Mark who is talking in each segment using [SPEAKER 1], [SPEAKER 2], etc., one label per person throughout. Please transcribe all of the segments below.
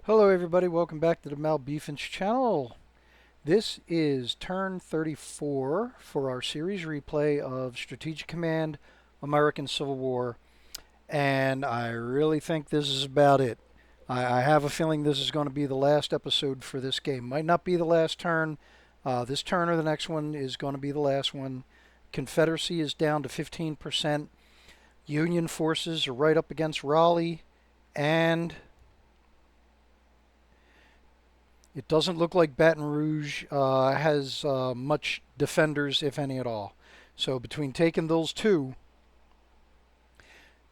[SPEAKER 1] Hello everybody, welcome back to the Malbeefance channel. This is turn 34 for our series replay of Strategic Command American Civil War, and I really think this is about it. I have a feeling this is going to be the last episode for this game. Might not be the last turn. This turn or the next one is going to be the last one. Confederacy is down to 15%. Union forces are right up against Raleigh, and it doesn't look like Baton Rouge has much defenders, if any at all. So between taking those two,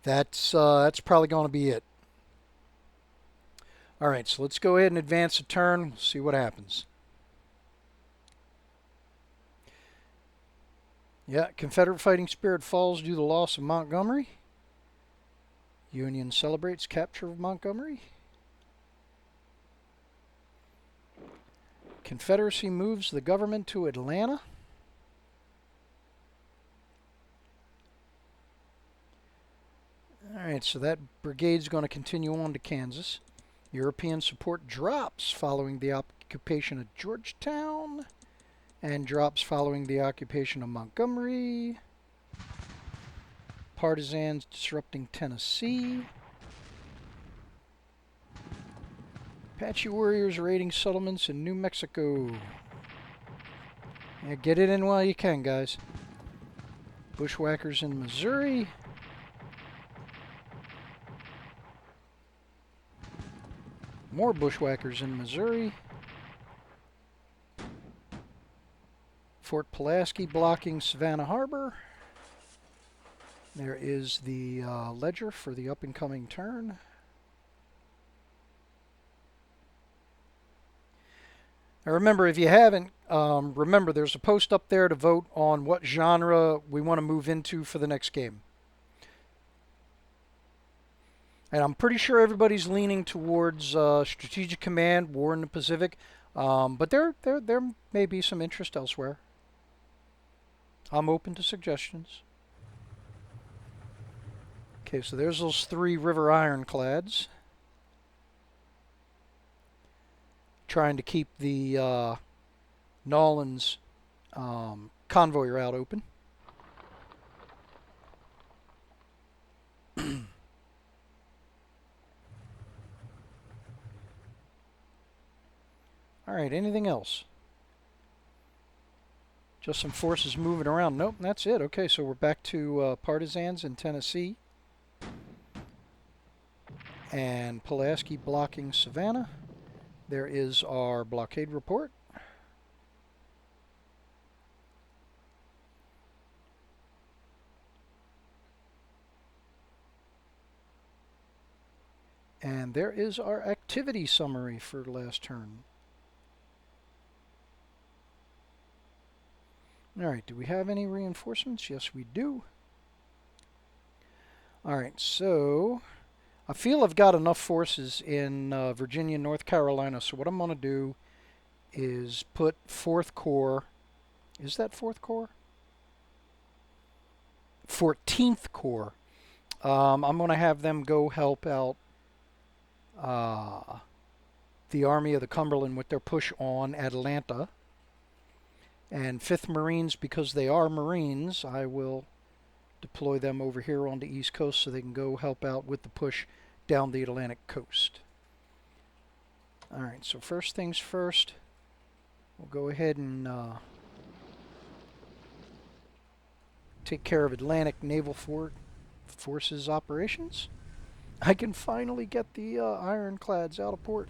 [SPEAKER 1] that's probably going to be it. All right, so let's go ahead and advance a turn. See what happens. Yeah, Confederate fighting spirit falls due to the loss of Montgomery. Union celebrates capture of Montgomery. Confederacy moves the government to Atlanta. All right, so that brigade's going to continue on to Kansas. European support drops following the occupation of Georgetown and drops following the occupation of Montgomery. Partisans disrupting Tennessee. Apache warriors raiding settlements in New Mexico. Yeah, get it in while you can, guys. Bushwhackers in Missouri. More bushwhackers in Missouri. Fort Pulaski blocking Savannah Harbor. There is the ledger for the up and coming turn. Now remember, if you haven't, remember there's a post up there to vote on what genre we want to move into for the next game. And I'm pretty sure everybody's leaning towards Strategic Command, War in the Pacific, but there may be some interest elsewhere. I'm open to suggestions. Okay, so there's those 3 river ironclads. Trying to keep the Nolans convoy route open. All right, anything else? Just some forces moving around. Nope, that's it. Okay, so we're back to partisans in Tennessee. And Pulaski blocking Savannah. There is our blockade report. And there is our activity summary for the last turn. All right, do we have any reinforcements? Yes, we do. All right, so I feel I've got enough forces in Virginia and North Carolina, so what I'm going to do is put 4th Corps. Is that 4th Corps? 14th Corps. I'm going to have them go help out the Army of the Cumberland with their push on Atlanta. And 5th Marines, because they are Marines, I will deploy them over here on the East Coast so they can go help out with the push down the Atlantic coast. All right, so first things first, we'll go ahead and take care of Atlantic Naval Forces operations. I can finally get the ironclads out of port.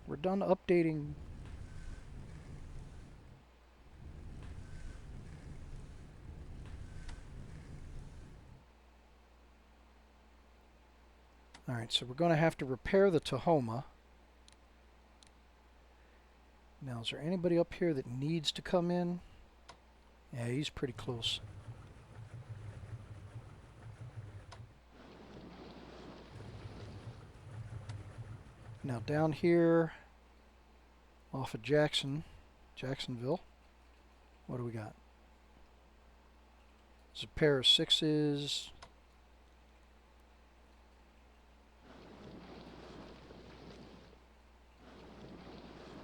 [SPEAKER 1] We're done updating. All right, so we're going to have to repair the Tahoma. Now, is there anybody up here that needs to come in? Yeah, he's pretty close. Now down here, off of Jacksonville, what do we got? There's a pair of 6s.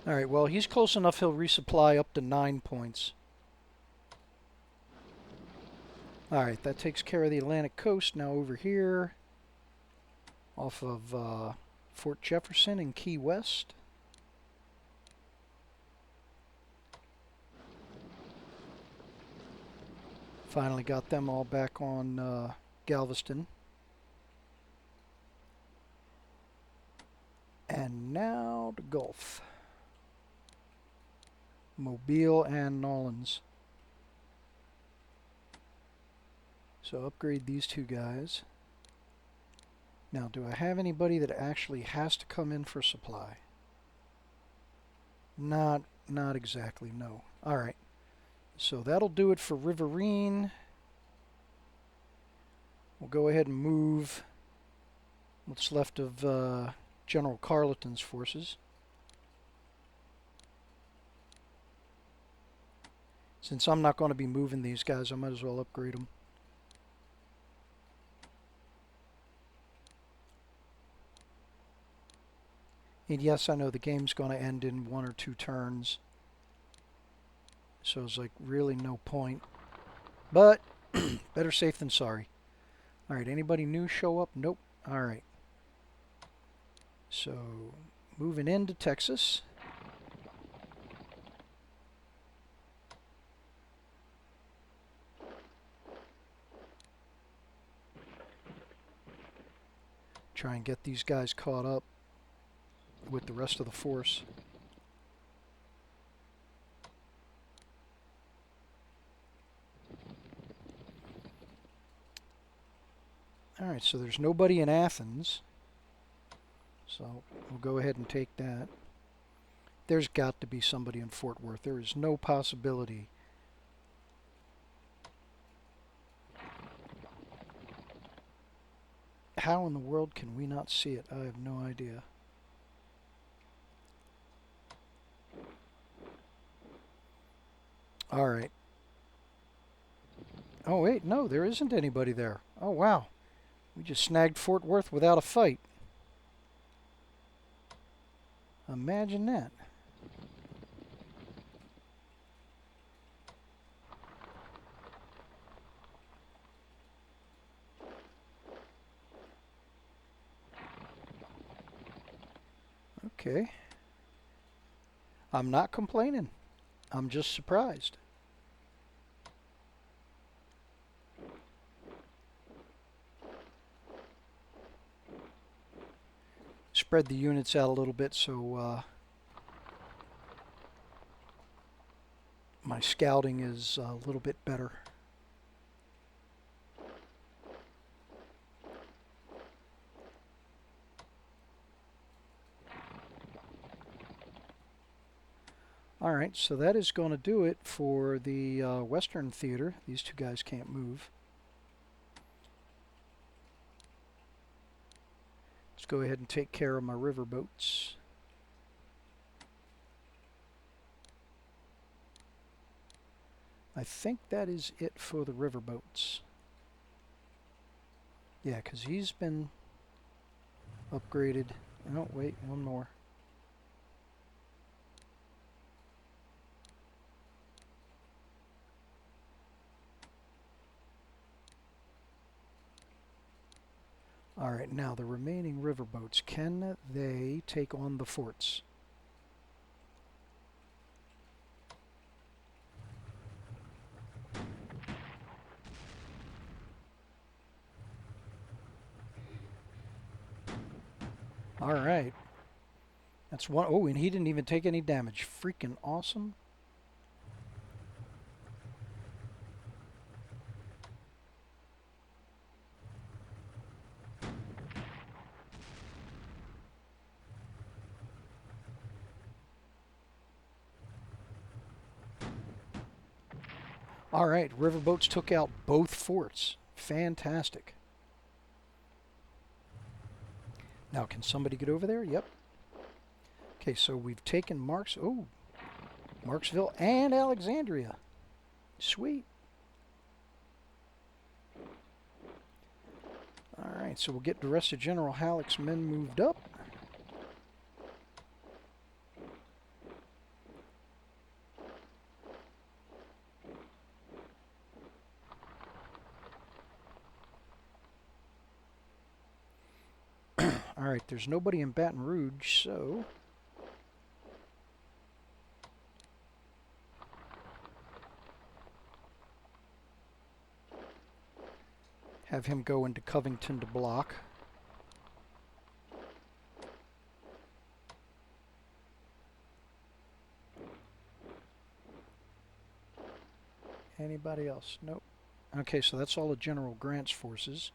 [SPEAKER 1] Alright, well, he's close enough he'll resupply up to 9 points. Alright, that takes care of the Atlantic coast. Now over here, off of Fort Jefferson in Key West. Finally got them all back on Galveston. And now the Gulf. Mobile and Nolens. So upgrade these two guys. Now, do I have anybody that actually has to come in for supply? Not exactly, no. Alright. So that'll do it for Riverine. We'll go ahead and move what's left of General Carleton's forces. Since I'm not going to be moving these guys, I might as well upgrade them. And yes, I know the game's going to end in 1 or 2 turns. So it's like really no point. But better safe than sorry. Alright, anybody new show up? Nope. Alright. So moving into Texas. Try and get these guys caught up with the rest of the force. Alright, so there's nobody in Athens. So we'll go ahead and take that. There's got to be somebody in Fort Worth. There is no possibility. How in the world can we not see it? I have no idea. Alright. Oh wait, no, there isn't anybody there. Oh wow. We just snagged Fort Worth without a fight. Imagine that. Okay. I'm not complaining. I'm just surprised. Spread the units out a little bit so my scouting is a little bit better. Alright, so that is going to do it for the Western Theater. These two guys can't move. Let's go ahead and take care of my riverboats. I think that is it for the riverboats. Yeah, because he's been upgraded. Oh, wait, one more. Alright, now the remaining riverboats, can they take on the forts? Alright. That's one. Oh, and he didn't even take any damage. Freaking awesome. Alright, riverboats took out both forts. Fantastic. Now, can somebody get over there? Yep. Okay, so we've taken Marksville and Alexandria. Sweet. Alright, so we'll get the rest of General Halleck's men moved up. Alright, there's nobody in Baton Rouge, so... have him go into Covington to block. Anybody else? Nope. Okay, so that's all of General Grant's forces.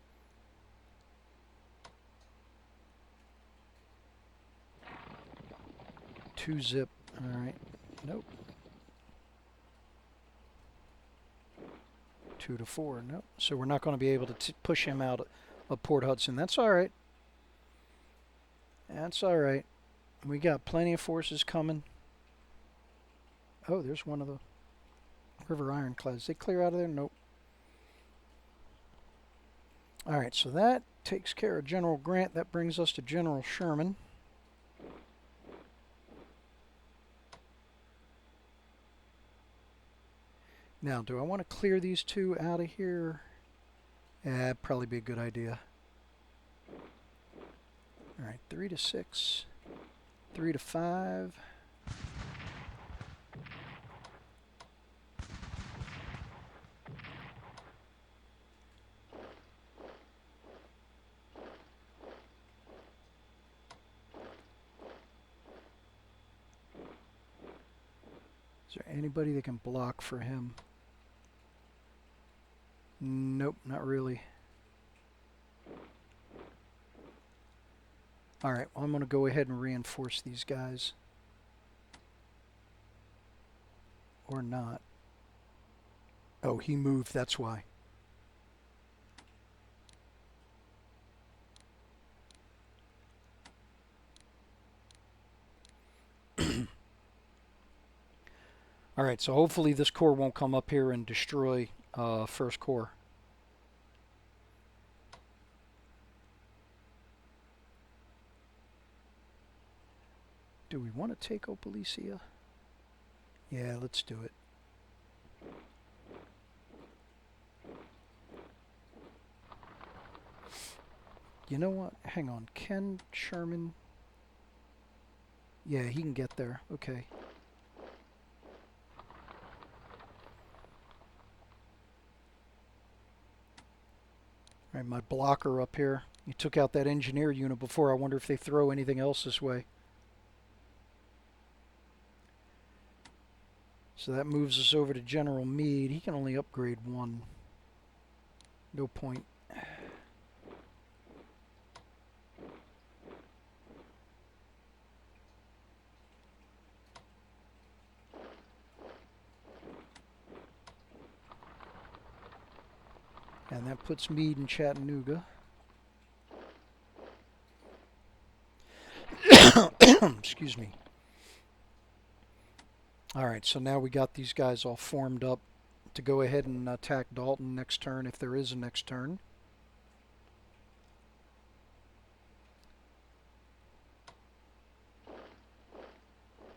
[SPEAKER 1] Two zip. Alright. Nope. 2 to 4. Nope. So we're not going to be able to push him out of Port Hudson. That's alright. That's alright. We got plenty of forces coming. Oh, there's one of the River Ironclads. They clear out of there? Nope. Alright, so that takes care of General Grant. That brings us to General Sherman. Now, do I want to clear these two out of here? Yeah, that'd probably be a good idea. Alright, 3 to 6. 3 to 5. Is there anybody that can block for him? Nope, not really. Alright, well, I'm going to go ahead and reinforce these guys. Or not. Oh, he moved, that's why. Alright, so hopefully this corps won't come up here and destroy First Corps. Do we want to take Opalicia? Yeah, let's do it. You know what? Hang on. Ken Sherman... yeah, he can get there. Okay. Alright, my blocker up here. He took out that engineer unit before. I wonder if they throw anything else this way. So that moves us over to General Meade. He can only upgrade one. No point. And that puts Meade in Chattanooga. Excuse me. Alright, so now we got these guys all formed up to go ahead and attack Dalton next turn, if there is a next turn.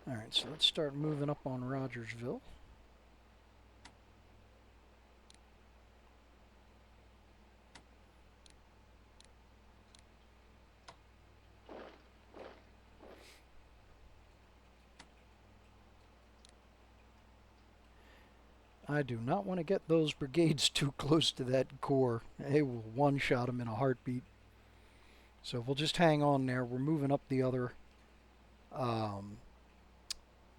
[SPEAKER 1] Alright, so let's start moving up on Rogersville. I do not want to get those brigades too close to that corps. They will one-shot them in a heartbeat. So we'll just hang on there. We're moving up the other, the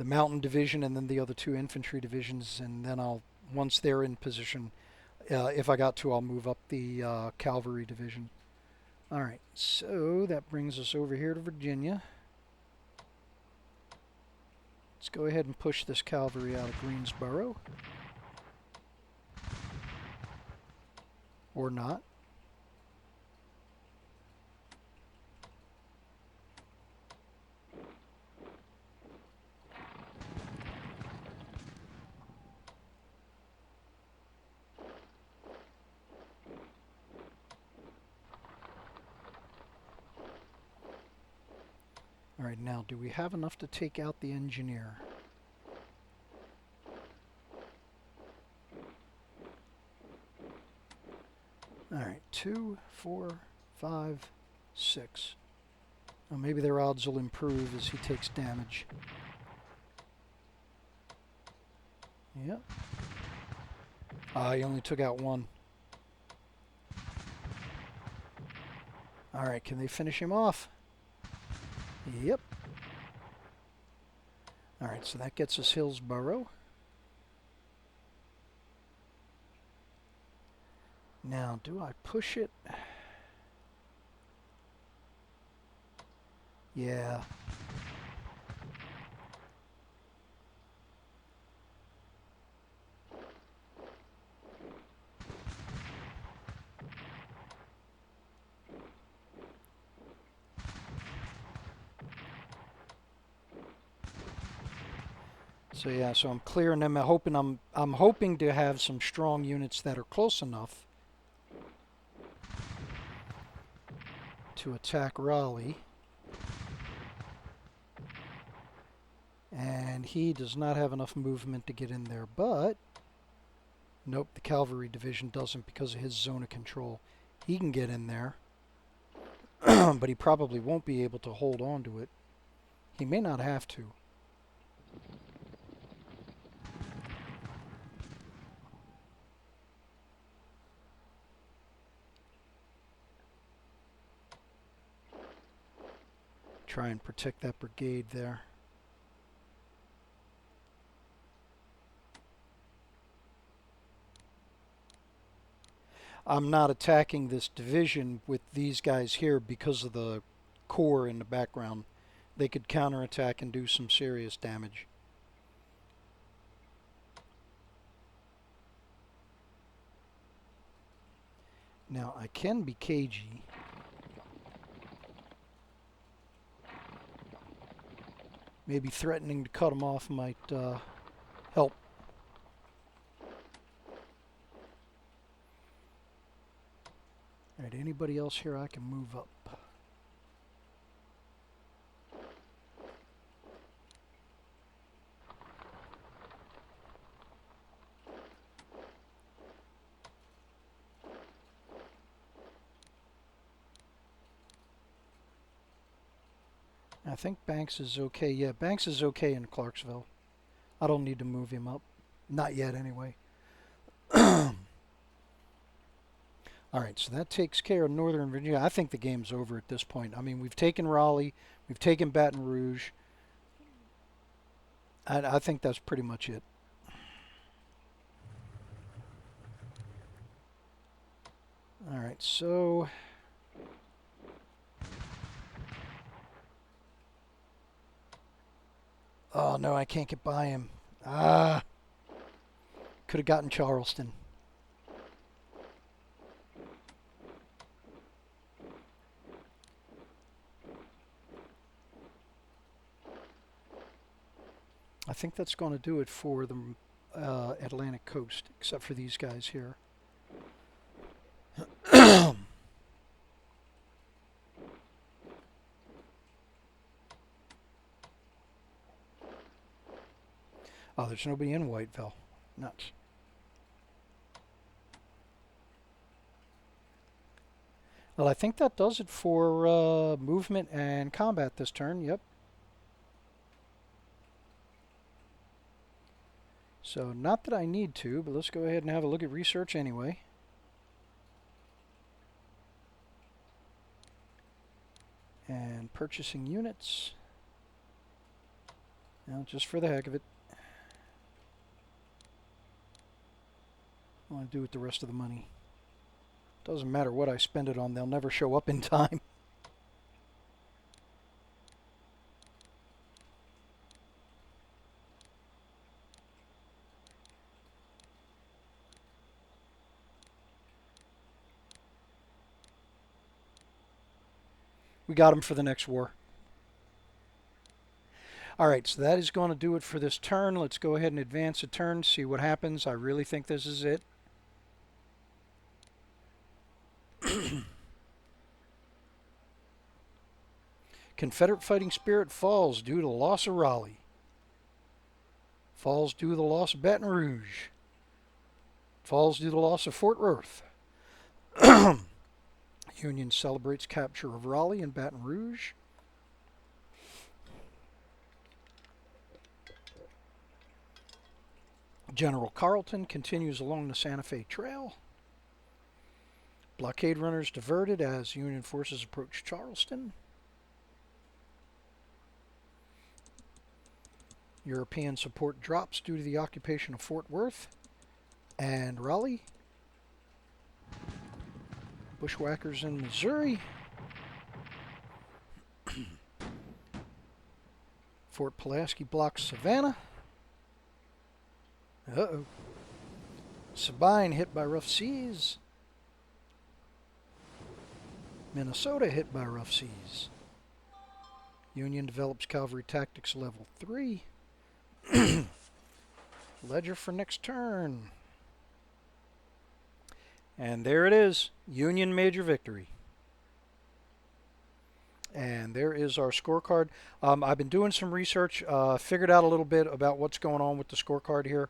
[SPEAKER 1] mountain division and then the other two infantry divisions, and then once they're in position, if I got to, I'll move up the cavalry division. Alright, so that brings us over here to Virginia. Let's go ahead and push this cavalry out of Greensboro. Or not. Alright, now do we have enough to take out the engineer? Alright, 2, 4, 5, 6. Well, maybe their odds will improve as he takes damage. Yep. He only took out one. Alright, can they finish him off? Yep. Alright, so that gets us Hillsborough. Now, do I push it? Yeah. So yeah, so I'm clearing them. I'm hoping to have some strong units that are close enough to attack Raleigh. And he does not have enough movement to get in there, but nope, the cavalry division doesn't because of his zone of control. He can get in there, but he probably won't be able to hold on to it. He may not have to. Try and protect that brigade there. I'm not attacking this division with these guys here because of the core in the background. They could counterattack and do some serious damage. Now, I can be cagey. Maybe threatening to cut them off might help. Alright, anybody else here I can move up? I think Banks is okay. Yeah, Banks is okay in Clarksville. I don't need to move him up. Not yet, anyway. Alright, so that takes care of Northern Virginia. I think the game's over at this point. I mean, we've taken Raleigh. We've taken Baton Rouge. I think that's pretty much it. Alright, so... Oh, no, I can't get by him. Ah! Could have gotten Charleston. I think that's going to do it for the Atlantic coast, except for these guys here. Oh, there's nobody in Whiteville. Nuts. Well, I think that does it for movement and combat this turn. Yep. So, not that I need to, but let's go ahead and have a look at research anyway. And purchasing units. Now, just for the heck of it. What do I do with the rest of the money? Doesn't matter what I spend it on, they'll never show up in time. We got them for the next war. Alright, so that is going to do it for this turn. Let's go ahead and advance a turn, see what happens. I really think this is it. Confederate fighting spirit falls due to the loss of Raleigh. Falls due to the loss of Baton Rouge. Falls due to the loss of Fort Worth. Union celebrates capture of Raleigh and Baton Rouge. General Carleton continues along the Santa Fe Trail. Blockade runners diverted as Union forces approach Charleston. European support drops due to the occupation of Fort Worth and Raleigh. Bushwhackers in Missouri. Fort Pulaski blocks Savannah. Uh-oh. Sabine hit by rough seas. Minnesota hit by rough seas. Union develops cavalry tactics level 3. Ledger for next turn. And there it is. Union major victory. And there is our scorecard. I've been doing some research, figured out a little bit about what's going on with the scorecard here.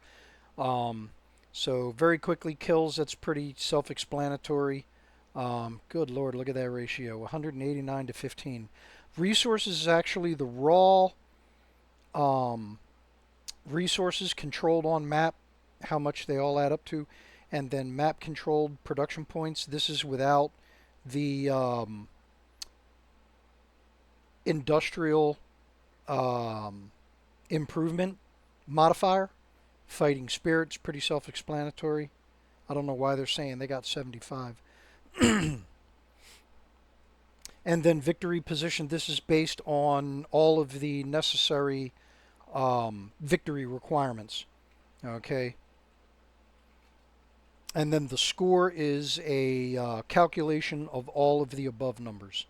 [SPEAKER 1] So very quickly, kills, that's pretty self-explanatory. Good Lord, look at that ratio, 189 to 15. Resources is actually the raw resources controlled on map, how much they all add up to, and then map controlled production points. This is without the industrial improvement modifier. Fighting spirits, pretty self-explanatory. I don't know why they're saying they got 75. And then victory position, this is based on all of the necessary victory requirements. Okay. And then the score is a calculation of all of the above numbers.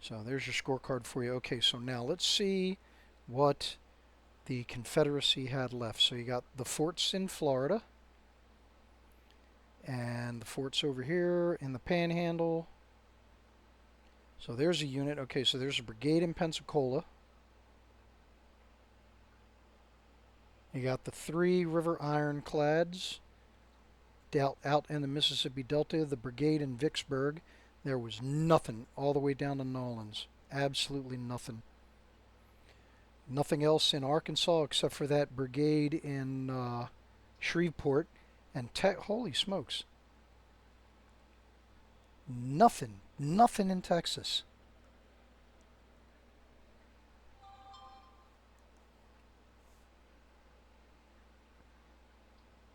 [SPEAKER 1] So there's your scorecard for you. Okay, so now let's see what the Confederacy had left. So you got the forts in Florida. And the forts over here in the Panhandle. So there's a unit. Okay, so there's a brigade in Pensacola. You got the 3 river ironclads out in the Mississippi Delta. The brigade in Vicksburg. There was nothing all the way down to Nolens. Absolutely nothing. Nothing else in Arkansas except for that brigade in Shreveport. And holy smokes. Nothing in Texas.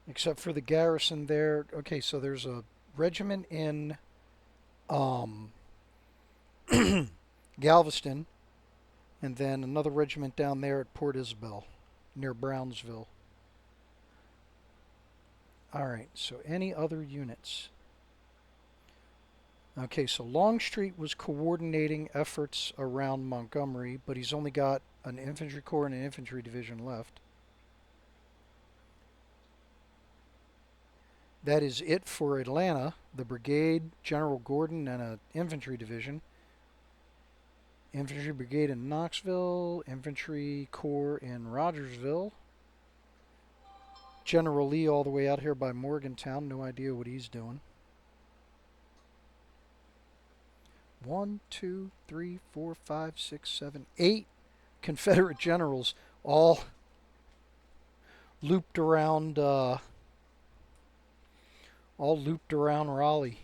[SPEAKER 1] Except for the garrison there. Okay, so there's a regiment in Galveston, and then another regiment down there at Port Isabel, near Brownsville. Alright, so any other units? Okay, so Longstreet was coordinating efforts around Montgomery, but he's only got an infantry corps and an infantry division left. That is it for Atlanta. The brigade, General Gordon, and an infantry division. Infantry brigade in Knoxville, infantry corps in Rogersville. General Lee all the way out here by Morgantown. No idea what he's doing. 1, 2, 3, 4, 5, 6, 7, 8 Confederate generals all looped around Raleigh.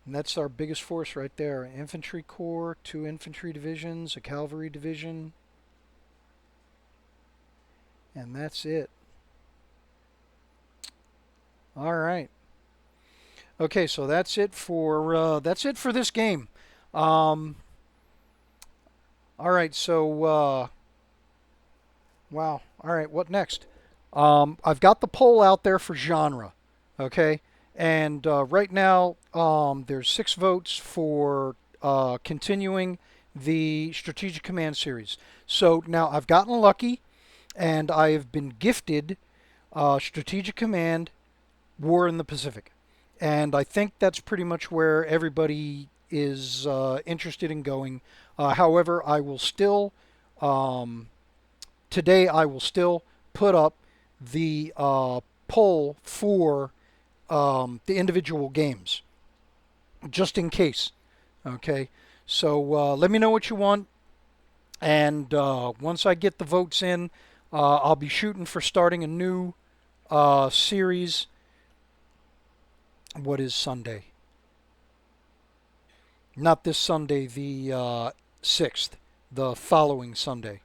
[SPEAKER 1] And that's our biggest force right there. An infantry corps, 2 infantry divisions, a cavalry division. And that's it. All right. Okay, so that's it for this game. All right, so wow. All right, what next? I've got the poll out there for genre. Okay, and right now there's 6 votes for continuing the Strategic Command series. So now I've gotten lucky, and I have been gifted Strategic Command War in the Pacific. And I think that's pretty much where everybody is interested in going. However, I will still, today I will still put up the poll for the individual games, just in case. Okay, so let me know what you want. And once I get the votes in, I'll be shooting for starting a new series. What is Sunday? Not this Sunday, the 6th, the following Sunday.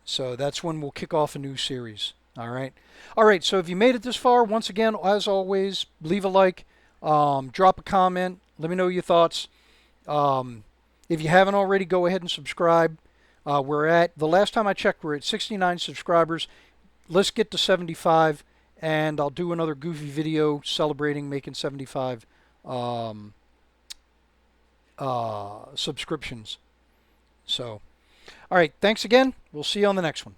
[SPEAKER 1] So that's when we'll kick off a new series. All right. All right. So if you made it this far, once again, as always, leave a like, drop a comment, let me know your thoughts. Um, if you haven't already, go ahead and subscribe. The last time I checked, we're at 69 subscribers. Let's get to 75, and I'll do another goofy video celebrating making 75 um, subscriptions. So, all right. Thanks again. We'll see you on the next one.